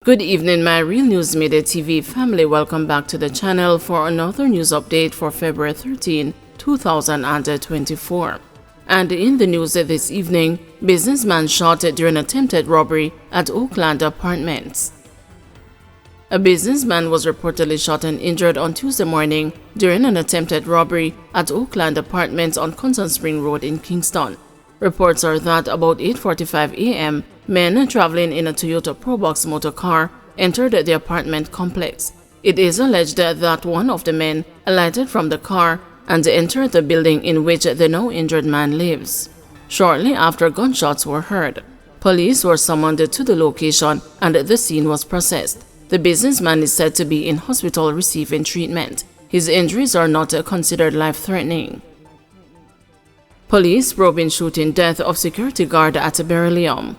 Good evening, my Real News Midday TV family. Welcome back to the channel for another news update for February 13, 2024. And in the news this evening, businessman shot during attempted robbery at Oakland apartments. A businessman was reportedly shot and injured on Tuesday morning during an attempted robbery at Oakland apartments on Conson Spring Road in Kingston. Reports are that about 8:45 a.m., men traveling in a Toyota Probox motor car entered the apartment complex. It is alleged that one of the men alighted from the car and entered the building in which the now injured man lives. Shortly after, gunshots were heard. Police were summoned to the location and the scene was processed. The businessman is said to be in hospital receiving treatment. His injuries are not considered life-threatening. Police probing shooting death of security guard at Beryllium.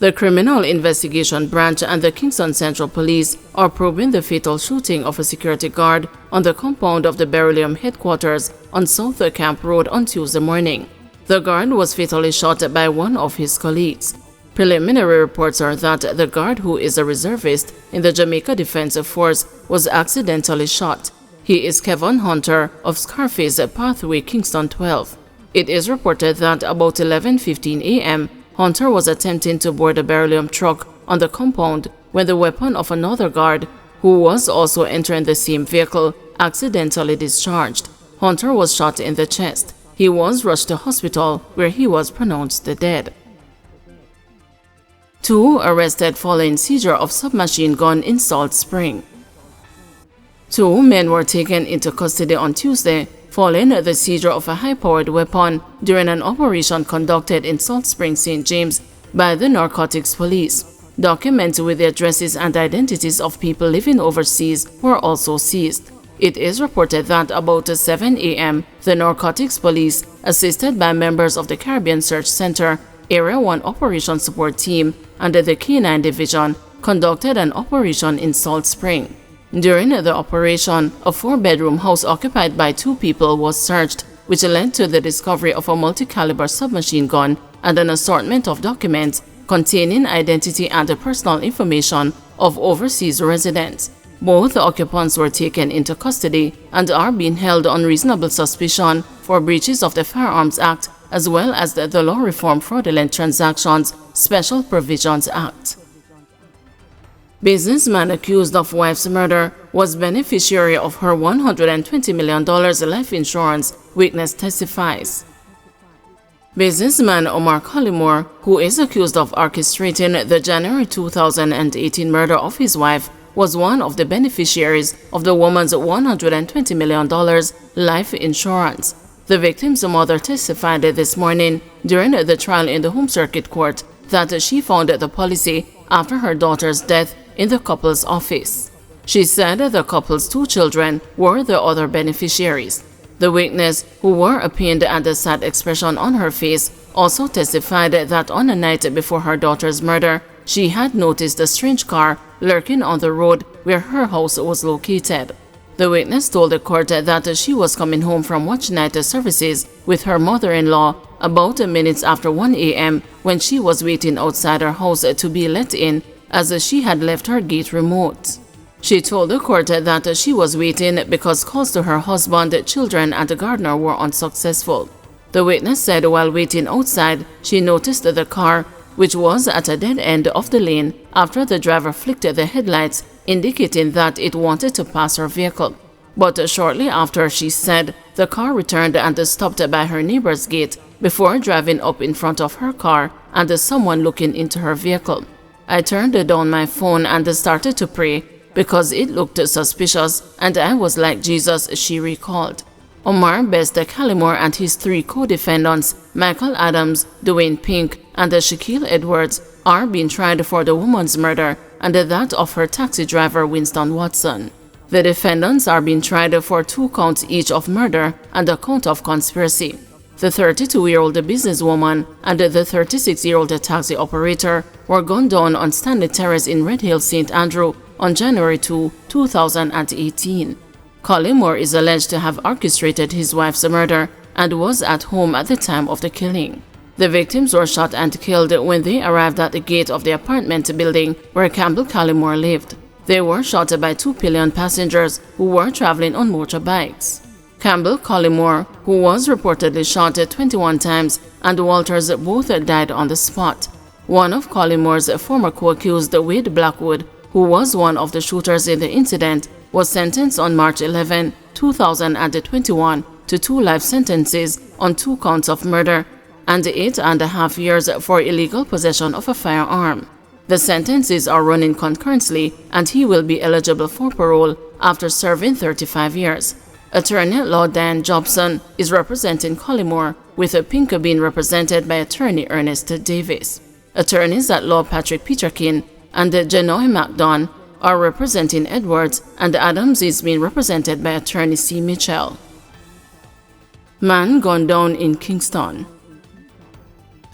The Criminal Investigation Branch and the Kingston Central Police are probing the fatal shooting of a security guard on the compound of the Beryllium headquarters on South Camp Road on Tuesday morning. The guard was fatally shot by one of his colleagues. Preliminary reports are that the guard, who is a reservist in the Jamaica Defense Force, was accidentally shot. He is Kevin Hunter of Scarface Pathway, Kingston 12. It is reported that about 11:15 a.m., Hunter was attempting to board a Beryllium truck on the compound when the weapon of another guard, who was also entering the same vehicle, accidentally discharged. Hunter was shot in the chest. He was rushed to hospital where he was pronounced dead. 2 arrested following seizure of submachine gun in Salt Spring. 2 men were taken into custody on Tuesday following the seizure of a high-powered weapon during an operation conducted in Salt Spring, St. James by the Narcotics Police. Documents with the addresses and identities of people living overseas were also seized. It is reported that about 7 a.m., the Narcotics Police, assisted by members of the Caribbean Search Center, Area 1 Operation Support Team, and the K9 Division, conducted an operation in Salt Spring. During the operation, a 4-bedroom house occupied by 2 people was searched, which led to the discovery of a multi-caliber submachine gun and an assortment of documents containing identity and personal information of overseas residents. Both occupants were taken into custody and are being held on reasonable suspicion for breaches of the Firearms Act as well as the Law Reform Fraudulent Transactions Special Provisions Act. Businessman accused of wife's murder was beneficiary of her $120 million life insurance, witness testifies. Businessman Omar Collymore, who is accused of orchestrating the January 2018 murder of his wife, was one of the beneficiaries of the woman's $120 million life insurance. The victim's mother testified this morning during the trial in the Home Circuit Court that she found the policy after her daughter's death in the couple's office. She said the couple's 2 children were the other beneficiaries. The witness, who wore a pained and a sad expression on her face, also testified that on the night before her daughter's murder, she had noticed a strange car lurking on the road where her house was located. The witness told the court that she was coming home from watch night services with her mother-in-law about minutes after 1 a.m. when she was waiting outside her house to be let in, as she had left her gate remote. She told the court that she was waiting because calls to her husband, children, and the gardener were unsuccessful. The witness said while waiting outside, she noticed the car, which was at a dead end of the lane, after the driver flicked the headlights, indicating that it wanted to pass her vehicle. But shortly after, she said, the car returned and stopped by her neighbor's gate before driving up in front of her car and someone looking into her vehicle. I turned down my phone and started to pray because it looked suspicious and I was like Jesus, she recalled. Omar Best Collymore and his 3 co-defendants, Michael Adams, Dwayne Pink, and Shaquille Edwards, are being tried for the woman's murder and that of her taxi driver Winston Watson. The defendants are being tried for 2 counts each of murder and a count of conspiracy. The 32-year-old businesswoman and the 36-year-old taxi operator were gunned down on Stanley Terrace in Red Hill, St. Andrew on January 2, 2018. Collymore is alleged to have orchestrated his wife's murder and was at home at the time of the killing. The victims were shot and killed when they arrived at the gate of the apartment building where Campbell Collymore lived. They were shot by 2 pillion passengers who were traveling on motorbikes. Campbell Collymore, who was reportedly shot 21 times, and Walters both died on the spot. One of Collymore's former co-accused, Wade Blackwood, who was one of the shooters in the incident, was sentenced on March 11, 2021 to 2 life sentences on 2 counts of murder and 8.5 years for illegal possession of a firearm. The sentences are running concurrently, and he will be eligible for parole after serving 35 years. Attorney at law Dan Jobson is representing Collymore, with Pinker being represented by attorney Ernest Davis. Attorneys at law Patrick Peterkin and Janoy McDonald are representing Edwards, and Adams is being represented by attorney C. Mitchell. Man gunned down in Kingston.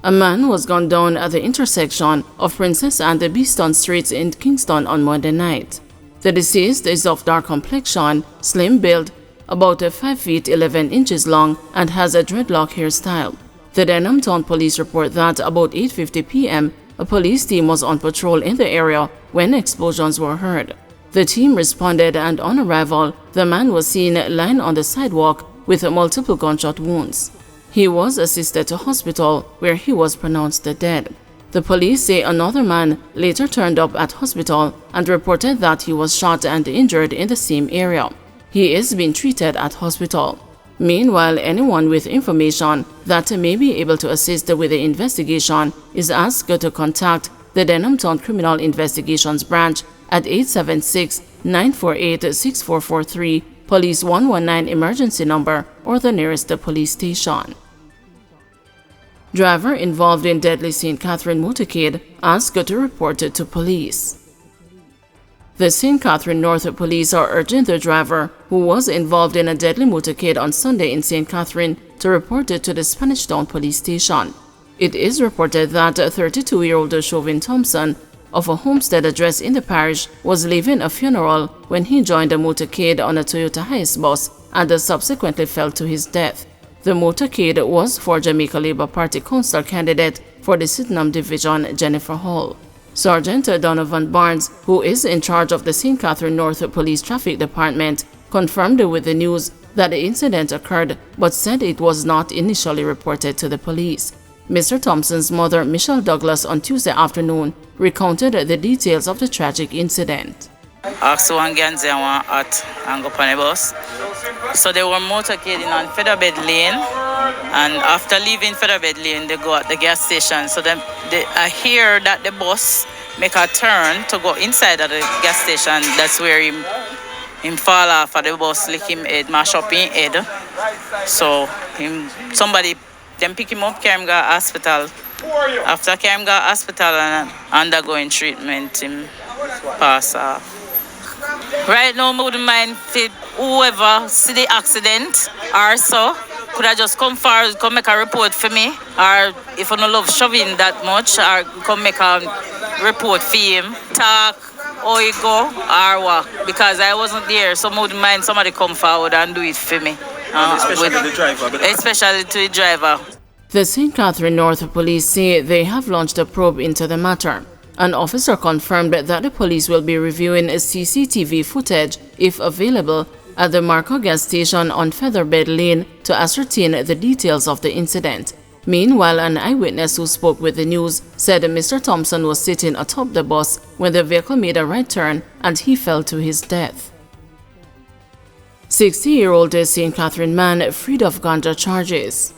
A man was gunned down at the intersection of Princess and Beeston Streets in Kingston on Monday night. The deceased is of dark complexion, slim build, about 5 feet 11 inches long, and has a dreadlock hairstyle. The Denham Town Police report that about 8:50 p.m., a police team was on patrol in the area when explosions were heard. The team responded, and on arrival, the man was seen lying on the sidewalk with multiple gunshot wounds. He was assisted to hospital, where he was pronounced dead. The police say another man later turned up at hospital and reported that he was shot and injured in the same area. He is being treated at hospital. Meanwhile, anyone with information that may be able to assist with the investigation is asked to contact the Denham Town Criminal Investigations Branch at 876-948-6443, Police 119 emergency number, or the nearest police station. Driver involved in deadly St. Catherine motorcade asked to report it to police. The St. Catherine North Police are urging the driver who was involved in a deadly motorcade on Sunday in St. Catherine to report it to the Spanish Town Police Station. It is reported that 32-year-old Chauvin Thompson of a homestead address in the parish was leaving a funeral when he joined a motorcade on a Toyota Hiace bus and subsequently fell to his death. The motorcade was for Jamaica Labour Party councillor candidate for the Sydenham Division, Jennifer Hall. Sergeant Donovan Barnes, who is in charge of the St. Catherine North Police Traffic Department, confirmed with the news that the incident occurred but said it was not initially reported to the police. Mr. Thompson's mother, Michelle Douglas, on Tuesday afternoon recounted the details of the tragic incident. Asked one ganja and one hot and go on the bus. So they were motorcading on Featherbed Lane, and after leaving Featherbed Lane, they go at the gas station. So I hear that the bus make a turn to go inside of the gas station. That's where him fall off of the bus, lick him head, mash up his head. So somebody then pick him up, carry him to hospital. After carry him to hospital and undergoing treatment, him pass off. Right now, I wouldn't mind if whoever see the accident or so could have just come forward, come make a report for me, or if I don't love shoving that much, or come make a report for him, talk how he go or what, because I wasn't there, so I wouldn't mind somebody come forward and do it for me. Especially to the driver. Especially to the driver. The St. Catherine North Police say they have launched a probe into the matter. An officer confirmed that the police will be reviewing CCTV footage, if available, at the Marco gas station on Featherbed Lane to ascertain the details of the incident. Meanwhile, an eyewitness who spoke with the news said Mr. Thompson was sitting atop the bus when the vehicle made a right turn and he fell to his death. 60-year-old St. Catherine man freed of ganja charges.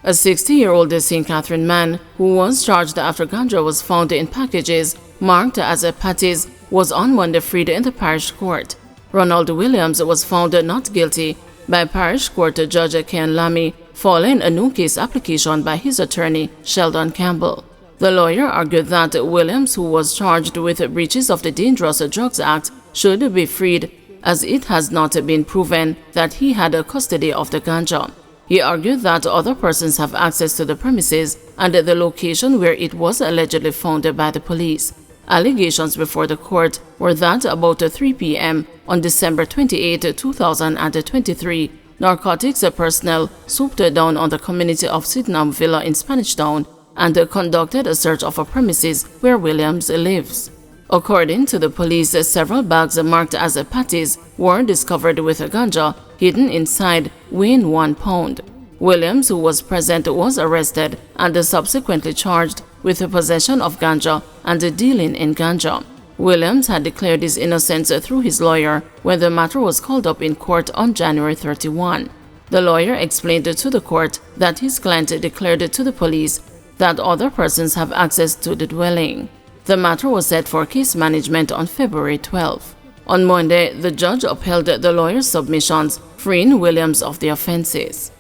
A 60-year-old St. Catherine man who was charged after ganja was found in packages marked as patties was on Monday freed in the parish court. Ronald Williams was found not guilty by Parish Court Judge Ken Lamy following a new case application by his attorney Sheldon Campbell. The lawyer argued that Williams, who was charged with breaches of the Dangerous Drugs Act, should be freed as it has not been proven that he had custody of the ganja. He argued that other persons have access to the premises and the location where it was allegedly found by the police. Allegations before the court were that about 3 p.m. on December 28, 2023, Narcotics personnel swooped down on the community of Sydenham Villa in Spanish Town and conducted a search of a premises where Williams lives. According to the police, several bags marked as patties were discovered with ganja hidden inside, weighing 1 pound. Williams, who was present, was arrested and subsequently charged with possession of ganja and dealing in ganja. Williams had declared his innocence through his lawyer when the matter was called up in court on January 31. The lawyer explained to the court that his client declared to the police that other persons have access to the dwelling. The matter was set for case management on February 12. On Monday, the judge upheld the lawyer's submissions, freeing Williams of the offenses.